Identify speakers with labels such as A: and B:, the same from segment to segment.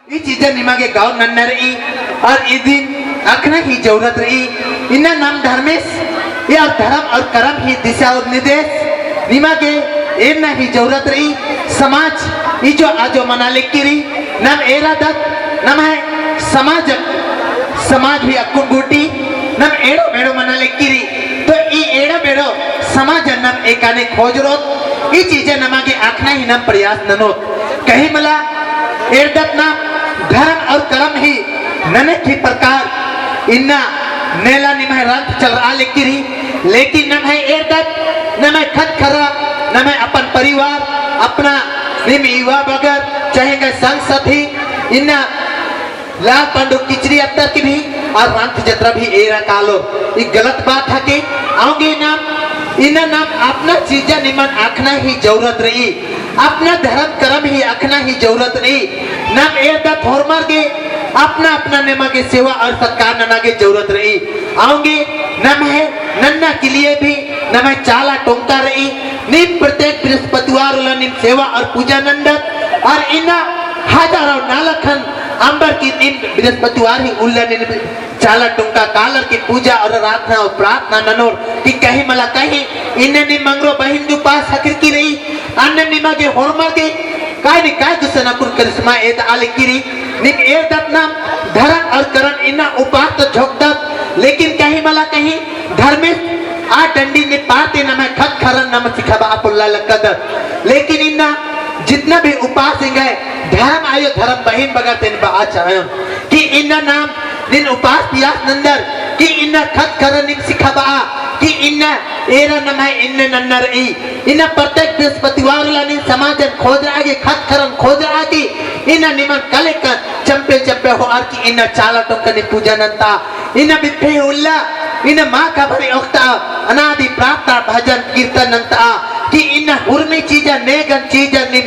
A: ಈ चीजें निमागे गाँव नन्ना रही और इस दिन अखना ही जरूरत रही इन्ना नाम धर्मेश या धर्म और कर्म ही दिशा और निर्देश निमागे इन्ना ही जरूरत रही समाज ये जो आजो मना लेकी रही नाम एरा दत्त नाम है समाज समाज भी अक्कुन गुटी नाम एड़ो बेड़ो मना लेकी रही तो ये एड़ा बेड़ो समाज नाम एकाने खोज रो ये चीजें नमागे आखना ही नाम प्रयास ननो कहीं मला एड़दत नाम धर्म और कर्म ही नने की प्रकार इन्ना नेला निमह रंग चल रहा लेकिन न मैं एड़दत न मैं खत खरा न मैं अपन परिवार अपना निम युवा बगर चाहे गए संग साथी इन्ना लाल पंडु किचरी अब तक भी और रंग जत्रा भी एरा कालो ये गलत बात है कि आओगे नाम इन्ना नाम अपना चीजा निमन आखना ही जरूरत रही अपना धर्म कर्म ही आखना ही जरूरत रही नाम एड़दत होरमार के अपना अपना नेमा के सेवा और सत्कार नना के जरूरत रही आओगे नम है नन्ना के लिए भी नम चाला टोंका रही निम प्रत्येक बृहस्पतिवार निम सेवा और पूजा नंदत और इन्ना हजारों नालखन अंबर की निम बृहस्पतिवार ही उल्लन चाला टोंका कालर की पूजा और प्रार्थना और प्रार्थना ननोर कि कहीं मला कहीं इन्ने निम मंगरो बहिन जो पास हकर की रही अन्य निमा के होरमा के काय ने काय गुस्सा कुर करिश्मा एत आले किरी निम एदत नाम धर्म और करण इन्ना उपास तो झोकदत लेकिन कहीं मला कहीं धर्मेश आ डंडी ने पाते न मैं खत खरन नम सिखाबा अपुल्ला लकदत लेकिन इन्ना जितना भी उपास गए धर्म आयो धर्म बहिन बगाते न बा चाहे कि इन्ना नाम दिन उपास पियास नंदर कि इन्ना खत खरन निम सिखाबा कि इन्ना एरा नम है इन्ने नन्नर ई इन्ना प्रत्येक बृहस्पतिवार लानी समाजन खोज रहा के खत खरन खोज रहा की इन्ना निमन कले का चंपे चंपे हो आर की इन्ना चाला टोकनी पूजा नंता इन्ना बिफे उल्ला इन्ना माँ का भरी उक्ता अनादि प्रार्थना भजन कीर्तन नंता कि इन्ना उर्मी चीजा नेगन चीजा निम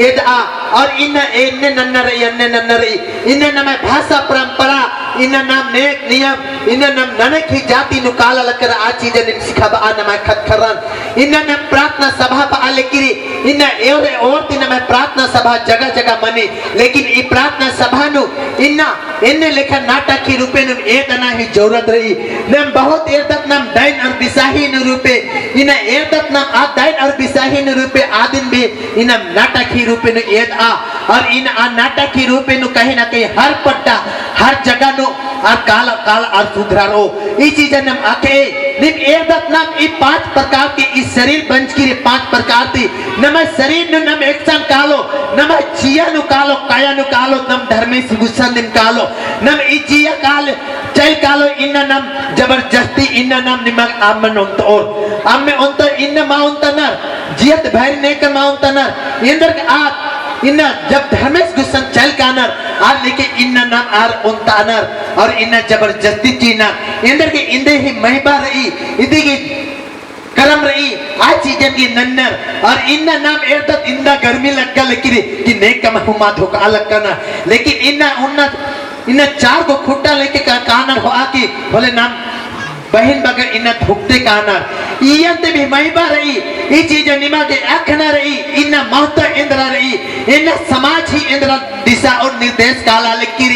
A: एदा और इन्ने नन्नर इन्ने नम भाषा परंपरा इन्ना नाम नेक नियम इन्ना नाम ननक ही जाति नुकाला लकर आ चीज निम सिखाबा आ नम खत खरन इन्ना नाम प्रार्थना सभा पा लेकिरी इन्ना एवरे और दिन में प्रार्थना सभा जगह जगह मने लेकिन ई प्रार्थना सभा नु इन्ने लेखा नाटक की रूपे नु एदना ही जरूरत रही नम बहुत एदत नाम दैन और बिसाही नु रूपे इन्ना एदत नाम आ दैन और बिसाही नु रूपे आदिन भी इन्ना नाटक ही रूपे नु एद आ और इन आ नाटक की रूपे नु कहीं ना कहीं हर पट्टा हर जगह नु और काल काल और सुधरा रो ई चीज नम आके निम एदत नाम ई 5 प्रकार के इस शरीर बंच की 5 प्रकार थी नम शरीर नु नम एक्शन कालो नम जिया नु कालो काया नु कालो नम धर्मे से गुस्सा निम कालो नम ई जिया काल चल कालो इन नम जबरदस्ती इन नम निमक आमन उन्त और आमे उन्त इन माउंट नर जियत भैर ने कर माउंट नर इंदर के आ इन्ना जब धर्मेश गुस्सा चल कानर आर लेके इन्ना नाम आर उन्तानर और इन्ना जबरदस्ती चीना इंदर के इंदे ही महिबा रही इदी की करम रही आज चीजन की नन्नर और इन्ना नाम एरदत इंदा गर्मी लग लेकिन कि नेक कम हुमा धोखा अलग करना लेकिन इन्ना 4 को खुट्टा लेके कानर हो आके बोले नाम बहन बगर इन्ना धुकते कानर इयंते भी महिबा रही ये चीज निमा के अखना रही इन्ना महत्व इंद्रा रही इन्ना समाज ही इंद्रा दिशा और निर्देश काला लिखी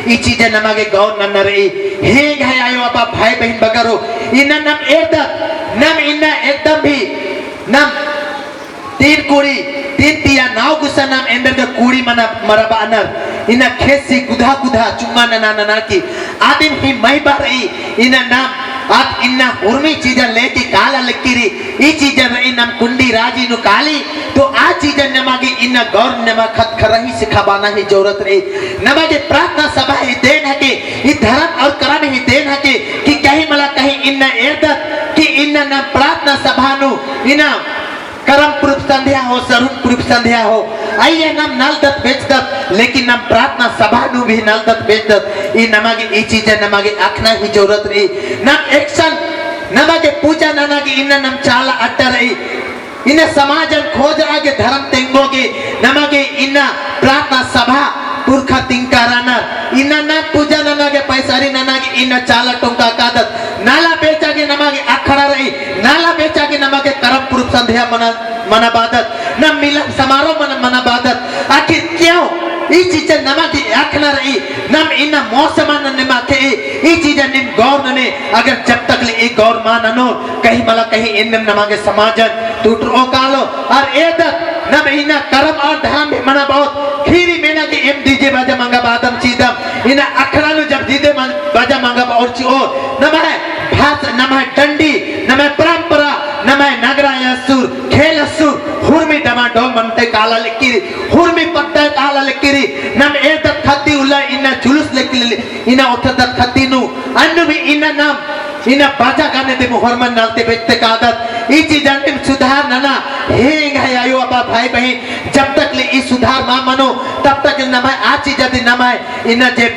A: ये चीज नमा के गौ नन्न रही हे घाय आयो अपा भाई बहन बगरो इन्ना नम एरदत नम इन्ना एकदम भी नम 3 कुड़ी 3 तिया नाव गुस्सा नाम इंदर का कुड़ी मना मरबा अनर इन्ना खेसी गुधा गुधा चुम्मा नना नना की आदिम ही महिबा रही इन्ना नाम आप इन्ना उर्मी चीज़ लेके काला लकीरी ये चीज़ रही नम कुंडी राजी नु काली तो आ चीज़ नमागे इन्ना गौर नमा खत खरही सिखाबाना ही जरूरत रही नमागे प्रार्थना सभा ही देन है के ये धर्म और कर्म ही देन है के कि कहीं मला कहीं इन्ना एदत कि इन्ना न प्रार्थना सभा नु इन्ना करम पुरुष संध्या हो सरुण पुरुष संध्या हो आइए नम नलदत बेचदत लेकिन नम प्रार्थना सभा नु भी नलदत बेचदत ये नमागे ये चीज नमागे आखना ही जरूरत रही नम एक्शन नमागे पूजा ननागे इन नम चाला अट्टा रही इन समाजन खोज आगे धर्म तेंगोगे नमागे इन प्रार्थना सभा पुरखा तिंकाराना इन न पूजा ननागे पैसारी ननागे इन चाला टोंका कादत नाला बेचागे नमागे अखड़ा रही नाला बेचागे नमागे करम पुरुष संध्या मना बादत न मिलन समारोह मना बादत आखिर क्यों ये चीज नमागे आखना खाना रही नम इना मौसम निमा के ई चीज निम गौर ने अगर जब तक ले ई गौर माननो कहीं मला कहीं इन नमागे समाजन टूटो कालो और एदत नम इना कर्म और धर्म भी मना बहुत खीरी मेना के एम डीजे बाजा मंगा बादम चीदम इना अखड़ा नु जब डीजे बाजा मंगा और ची ओ नम है भाष नम है डंडी नम है परंपरा नम है नगरा यसुर खेल असुर हुरमी डमा डोल मनते काला लेकिरी हुरमी पत्ता काला लेकिरी नम एदत खत्ती उल्ला इना जुलूस लेकिली इना उठदत खत्ती नु अन्नु भी इना नाम इना बाजा गाने दे मुहरमन नालते बेचते का आदत ई चीज अंतिम सुधार नना हेंग है आयो अपा भाई बहन जब तक ले ई सुधार मा मनो तब तक नमाय आ चीज यदि नमाय इना जे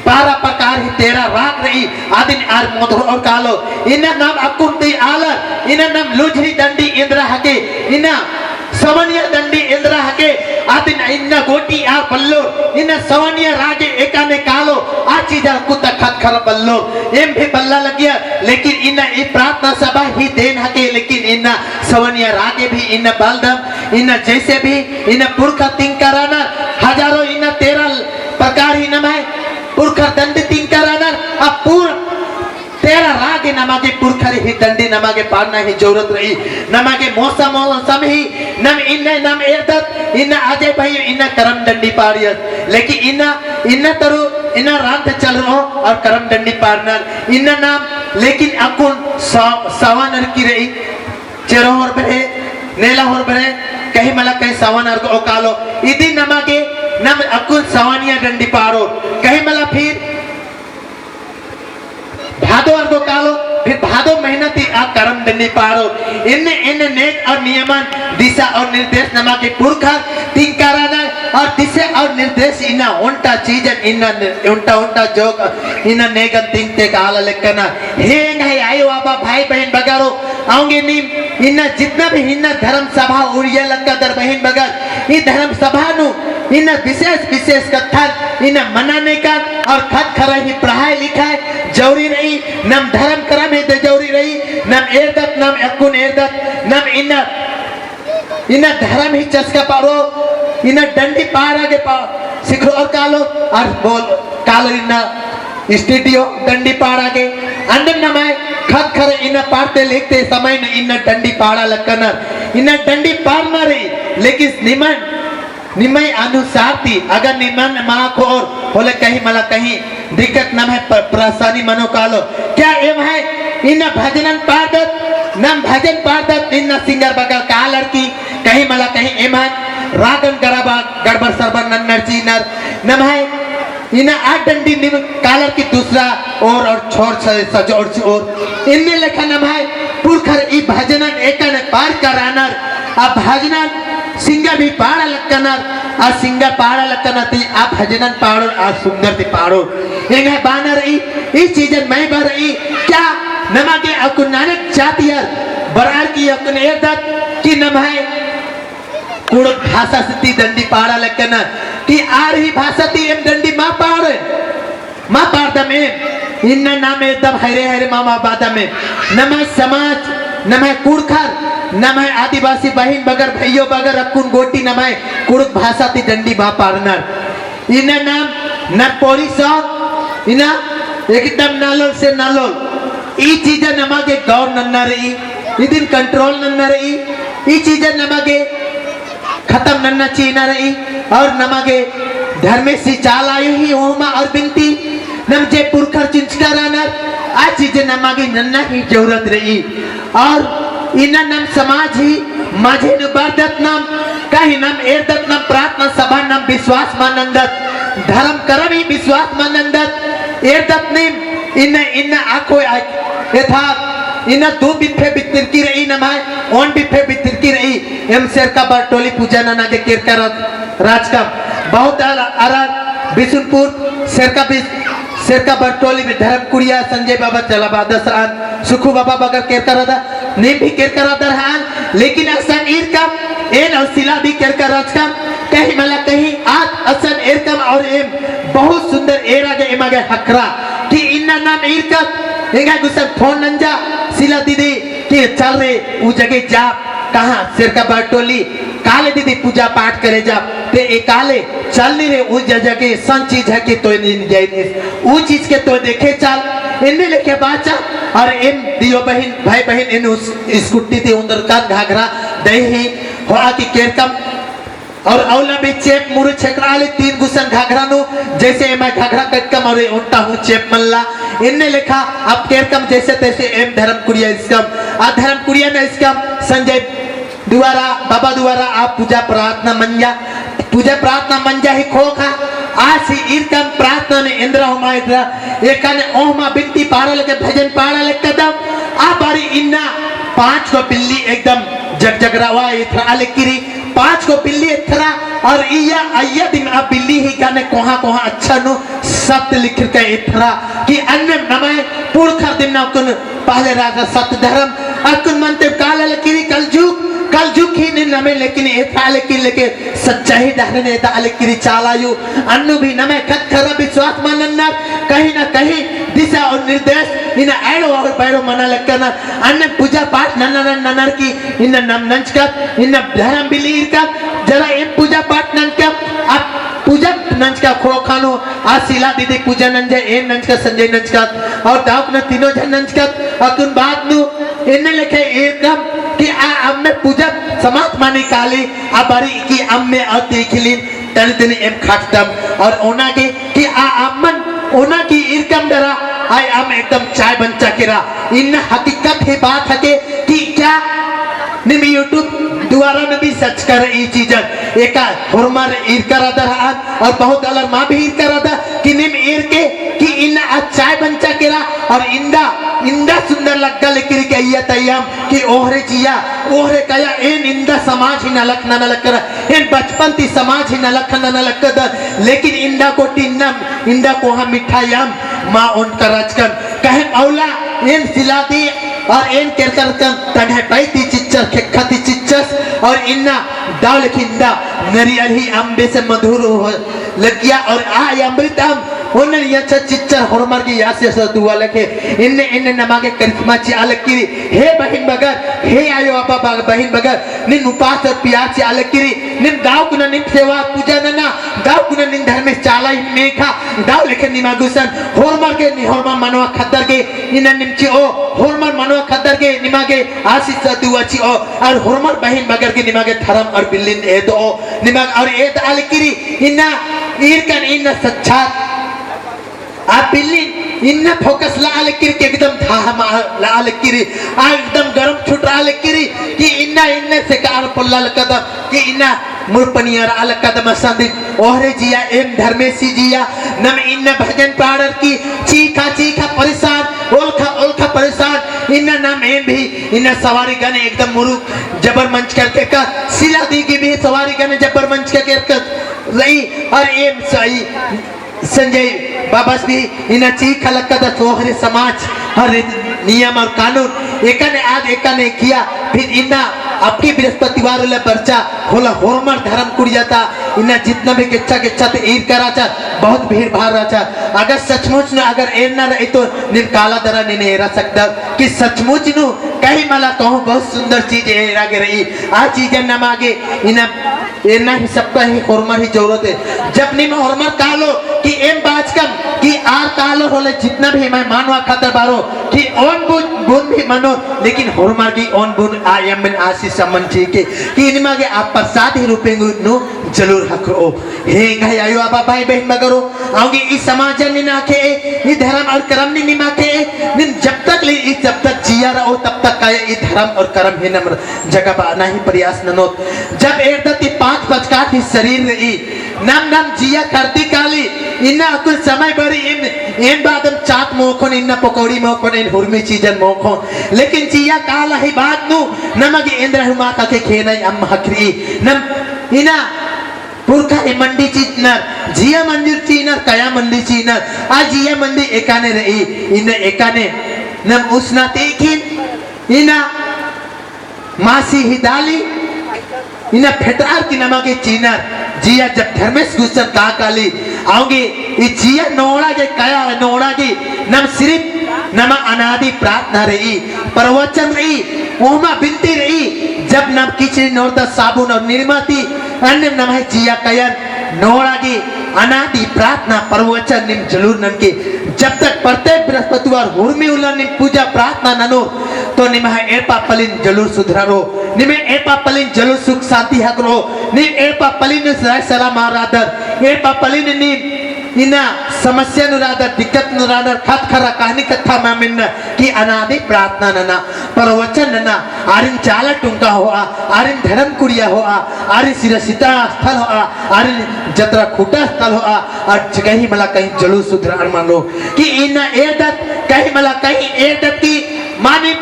A: 12 प्रकार ही 13 राग रही आदिन आर मोधर और कालो इना नाम अकुंती आलर इना नाम लुझरी दंडी इंद्रा हके इना सवनिया दंडी इंद्रा हके आदिन इन्ना गोटी आर बल्लो इना सवनिया रागे एकाने कालो आ चीज कुत्ता खत खर बल्लो एम भी बल्ला लगिया लेकिन इना ई प्रार्थना सभा ही देन हके लेकिन इना सवनिया रागे भी इना बलदम इना जैसे भी इना पुरखा तिंकराना हजारों इना 13 प्रकार ही नमाय पुरखा दंड तिंकराना अब पूर्ण 13 रागे नमागे पुरखरे ही दंडी नमागे पारना ही जरूरत रही नमागे मौसम ही नम इन्ने नम एदत इन्ना आजे भाई इन्ना करम दंडी पारियत लेकिन इन्ना तरु इन्ना रात चल रहो और करम दंडी पारना इन्ना नाम लेकिन अकुन सवानर की रही चेरोहर बरे नेलाहर बरे कहीं मला कहीं सवानर को ओकालो इदी नमागे नम अकुन सवानिया दंडी पारो कहीं मला फिर भादो अर्गो कालो फिर भादो मेहनती आ कर्म दंडी पारो इन्ने नेक और नियमन दिशा और निर्देश नमा के पुरखा तिंकाराना और दिशा और निर्देश इन्ना उल्टा चीज इन्ना उल्टा जोग इन्ना नेगन तिंगते काला लेकना हेंग है आयो आबा भाई बहन बगारो आऊंगे नीम इन्ना जितना भी इन्ना धर्म सभा उड़िया लंका दर बहन बगर ये धर्म सभा नु इन्ना विशेष कथन इन्ना मनाने का और खत खरा ही पढ़ाई लिखाई जरूरी नहीं नम धर्म करम है जरूरी रही नम एदत नम अकुन एदत नम इन्ना धर्म ही चस्का पारो इन्ना डंडी पार आगे सिखरो और कालो और बोल कालो इन्ना स्टूडियो डंडी पार आगे अंदर नमाय खत खरे इन्ना पारते लिखते समय न इन्ना डंडी पारा लकनर इन्ना डंडी पार ना रही लेकिन निमय अनुसार थी अगर निमन माँ को और बोले कहीं मला कहीं दिक्कत न है परेशानी मनो कालो क्या एम है इन भजनन पादत नम भजन पादत इन सिंगर बगल का लड़की कहीं मला कहीं एम है रागन गराबा गड़बड़ सरबर नन्नर चीनर नम है इन आठ डंडी निम कालर की दूसरा और छोड़ सजोड़ और इनने लिखा नम है पुरखर ई भजनन एकन पार करानर अब भजनन सिंगर भी पाड़ा लक्कनर आ सिंगर पाड़ा लक्कनर ती आ भजनन पाड़ो आ सुंदर ती पाड़ो ये बानर ई चीजन मैं बर ई क्या नमागे अकुन नानक जातियर बरार की अकुन एदत की नम है कुड़ भाषा सती दंडी पाड़ा लक्कनर की आर ही भाषा ती एम दंडी माँ पाड़ में इन्ना नाम एकदम हरे मामा बादा में नम समाज नम है कुड़खर नम है आदिवासी बहन बगर भैयो बगर अकुन गोटी नम है कुड़क भाषा ती डंडी माँ पार्नर इन्ना नाम नरपोरी सॉन्ग इन्ना एकदम नालोल से नालोल ई चीज़ नमागे गौर नन्ना रही इदिन कंट्रोल नन्ना रही ई चीज़ नमागे खत्म नन्ना चीना रही और नमागे धर्मे से चाल आयु ही ओमा और बिनती नम जे पुरखर चिंचकारानर आ चीज़ नमागे नन्ना ही जरूरत रही और इना नम समाज ही माझे नुबादत नाम कहीं नम एदत नम प्रार्थना सभा नम विश्वास मानंदत धर्म करम ही विश्वास मानंदत एदत निम इन्ना आखो यथा इन्ना दो बिफे बितर की रही नमाय ओन बिफे बितर की रही एम शेर का बरटोली पूजा नना के किरकर राजकम बहुत अरर बिशुनपुर शेर का बरटोली में धर्म कुड़िया संजय बाबा चला बादस आन सुखू बाबा बगर केरकर दा नेम भी केरकर दरहान लेकिन असन ईर का एन और सिला भी केरकर राजकम कहीं मला कहीं आज असन एरकम और एम बहुत सुंदर एर आगे एम आगे हकरा कि इन्ना नाम ईर का एंगा गुस्सा फोन नंजा सिला दीदी कि चल रे वो जगह जा कहा सिरका बटोली काले दीदी पूजा पाठ करे जा ते ए काले चल नहीं रे उस जगह के सन चीज है कि तो नहीं जाए वो चीज के तो देखे चल इन्हें लेके बाचा और इन दियो बहन भाई बहन इन उस स्कूटी थी उधर का घाघरा दही हो आके केरकम और औला भी चेप मुरु छकराले 3 गुसन घाघरा नो जैसे मैं घाघरा कटकम और उल्टा हूँ चेप मल्ला इनने लिखा अब केरकम जैसे तैसे एम धर्म कुड़िया इसकम आ धर्म कुड़िया ने इसकम संजय द्वारा बाबा द्वारा आप पूजा प्रार्थना मंजा ही खोखा आज ही इरकम प्रार्थना ने इंद्र हुमाइद्रा एकाने ओहमा बिनती पाड़ा लगे भजन पाड़ा लगे कदम आ बारी इन्ना 5 को बिल्ली एकदम जगजगरावा इथरा अलकिरी 5 को बिल्ली इथरा और इया आया दिन अब बिल्ली ही गाने कोहा अच्छा नो सत्य लिख के इथरा कि अन्य नमय पुरखर दिन ना कुन पहले राजा सत्य धर्म अकुन मनते काल अलकिरी कलजुग ही ने नमे लेकिन इथरा अलकिरी लेके सच्चाई धर्म ने ता अलकिरी चालायु अन्नु भी नमे खतखरा विश्वास मानन्ना कहीं ना कहीं दिशा और निर्देश इन ऐडो और बैडो मना लगना अन्य पूजा पाठ ननर की इन नम नंच का इन धर्म बिलीर का जरा ये पूजा पाठ नंच का अब पूजा नंच का खो खानो आज सिला दीदी पूजा नंच ए नंच का संजय नंच का और दाउक न तीनों जन नंच का अकुन बात नु इन्ने लिखे एकदम कि आ अब में पूजा समाप्त माने काली अब बारी की अब में और देखिलिन तन दिन एम खाटम और ओना के कि आ अमन ओना की इरकम डरा आई हम एकदम चाय बंचा किरा इन हकीकत है बात है कि क्या निम यूट्यूब द्वारा में भी सच कर ये चीज़ एक हुरमर ईर करा था और बहुत अलग माँ भी ईर करा था कि निम ईर के कि इन चाय बंचा किरा और इंदा सुंदर लगता लेकिन क्या तैयार कि ओहरे जिया ओहरे कया इन इंदा समाज ही नलक न नलक करा इन बचपन ती समाज ही नलक न नलक कर लेकिन इंदा को टिन्नम इंदा को हम मिठाइयाम माँ उन कराचकन कहे औला इन सिलाती और इन केरकर तगह पैती चिच्चर खेखती चिच्चस और इन्ना दाल खिंदा नरियल ही अम्बे से मधुर हो लगिया और आय अमृतम उन्हें यह चिच्चर हरमर की यासे से दुआ लगे इन्ने नमागे करिश्मा ची अलकिरी हे बहन बगर हे आयो आपा बहन बगर निन उपास और प्यार ची अलकिरी निन दाव कुना निन सेवा पूजा नना दाव कुना निन धर्म चाला ही मेखा दाव लेके निमागुसन हरमर के हरमर मनवा खतर के इन्हें निमची ओ हरमर मनवा खतर के निमागे आशीष से दुआ ची ओ और हरमर बहन बगर के निमागे धर्म और बिल्लिन ए दो निमाग और ए अलकिरी इन्ना ईरकन इन्ना सच्चा आप बिल्ली इन्ना फोकस लाल किरी एकदम था लाल किरी एकदम गरम छुट लाल किरी कि इन्ना से कार पल्ला कदम कि इन्ना मुरपनिया लाल कदम संदि ओहरे जिया एम धर्मेशी जिया नम इन्ना भजन पाड़र की चीखा परेशान ओल्खा परेशान इन्ना नाम एम भी इन्ना सवारी गने एकदम मुरुक जबर मंच करके का सिला दी की भी सवारी गने जबर मंच करके रही और एम सही संजय बाबा भी इन चीख लक्कदा सोहरे समाज हर नियम और कानून एकाने किया फिर इन्ना आपकी बृहस्पतिवार वाला पर्चा होला होरमर धर्म कुड़िया था इन्ना जितना भी किच्छा तो ईद करा था बहुत भीड़ भाड़ रहा था अगर सचमुच न अगर एर ना रही तो निन काला दरा नहीं एरा सकता कि सचमुच नु कहीं मला कहूँ बहुत सुंदर चीज एरा के रही आ चीजें न मांगे इन्ना एरना ही सबका ही होरमर ही जरूरत है जब नहीं मैं होरमर कालो कि एम बाज कम कि आर कालो होले जितना भी मैं मानवा खातर बारो कि ओन बुन भी मनो लेकिन होरमर की ओन बुन आयम में आशीष समन ठीक है कि इनमें के आप प्रसाद ही रुपेंगे नो जरूर हकरो हे गए आयो आप भाई बहन मगरो आओगे इस समाज ने ना के ये धर्म और कर्म ने निमा के निन जब तक जिया रहो तब तक का ये धर्म और कर्म है नम्र जगह पाना ही प्रयास ननो जब एकदती 5 पचकाट ही शरीर रही नम जिया करती काली इन्ना कुल समय बड़ी इन बादम चाट मोखन इन्ना पकौड़ी मोखन इन हुरमी चीजन मोखन लेकिन जिया काला ही बात नु नमगे इंद्र हुमाता के खेना अम हकरी नम इना पुरखा ए मंडी चीनर जिया मंदिर चीनर कया मंदिर चीनर आ जिया मंदिर एकाने रही इन एकाने नम उसना तेखिन इना मासी हिदाली इना फेटार की नमगे चीनर जिया जब धर्मेश गुस्सन का काली आओगे ये जिया नोड़ा के कया नोड़ा की नम सिर्फ नमा अनादि प्रार्थना रही प्रवचन रही ओमा बिनती रही जब नम किचड़ी नोरता साबुन और निर्माती अन्य नमः जिया कयन नोड़ागी अनादि प्रार्थना परवचन निम जलूर नन के जब तक प्रत्येक बृहस्पतिवार हुर्मी उलन निम पूजा प्रार्थना ननो तो निमह एपा पलिन जलूर सुधरो निमे एपा पलिन जलूर सुख शांति हक रो निम एपा पलिन राय सलाम आराधर एपा पलिन निम इना समस्या नुरादर दिक्कत नुरादर खत खरा कहानी कथा मामिन की अनादि प्रार्थना नना परवचन नना आरिन चाला टुंका हुआ आरिन धर्म कुड़िया हुआ आरिन सिरसिता स्थल हुआ आरिन जत्रा खूटा स्थल हुआ और कहीं मला कहीं जलूस सुधर मान लो कि इना एदत कहीं मला कहीं एदत की मानी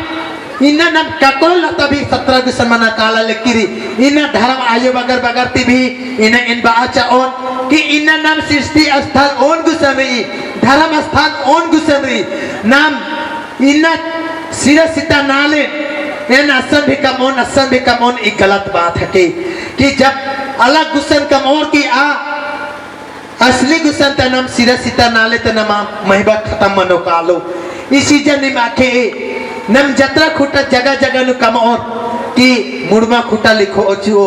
A: इन्ना नम ककोल तभी 17 गुसमना काला लेकिरी इन्ना धर्म आयो बगर बगरती भी इन्ना इन बाचा ओन कि इन्ना नाम सृष्टि स्थल ओन गुसमरी धर्म स्थान ओन गुसमरी नाम इन्ना सिरसिता नाले इन असन भी कम ओन एक गलत बात है कि जब अलग गुसन कम और की आ असली गुसन ता नाम सिरसिता नाले ता नाम महिबा खत्म मनो कालो इसी जन माखे नम जत्रा खुटा जगह जगह नु कम और कि मुड़मा खुटा लिखो ओचो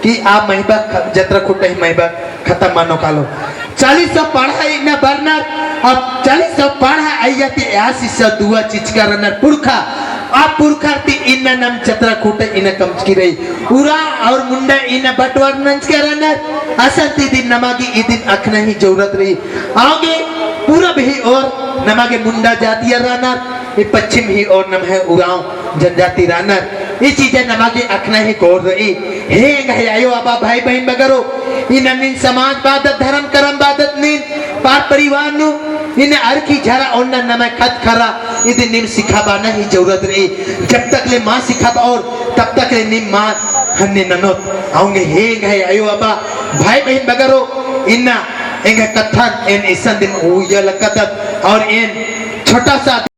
A: कि आ महिबा जत्रा खुटा ही महिबा खत्म मानो कालो 40 पढ़ा इना बरनर अब 40 पढ़ा आयाती ऐसी स दुआ चीज का रनर पुरखा आप पुरखा ती इना नम जत्रा खुटा इना कम की रही उरा और मुंडा इना बटवर नंच के रनर असंती दिन नमागी इदिन अखना ही जरूरत रही आगे पूरब ही और नमागे मुंडा जाती रनर ये पश्चिम ही और नम है उराव जनजाति रानर ये चीजें नमागे अखना ही गौर रही हे आयो आबा भाई बहन बगरो इन निन समाज बादत धर्म करम बादत निन पार परिवार नु इन अरखी झरा और नमा खत खरा इदे निम सिखाबाना ही जरूरत रही जब तक ले माँ सिखाबा और तब तक ले निम माँ हन्ने ननोत आऊंगे हे आयो आबा भाई बहन बगरो इन्ना एंगे कथन इन इसन दिन उया लकदत और इन छोटा सा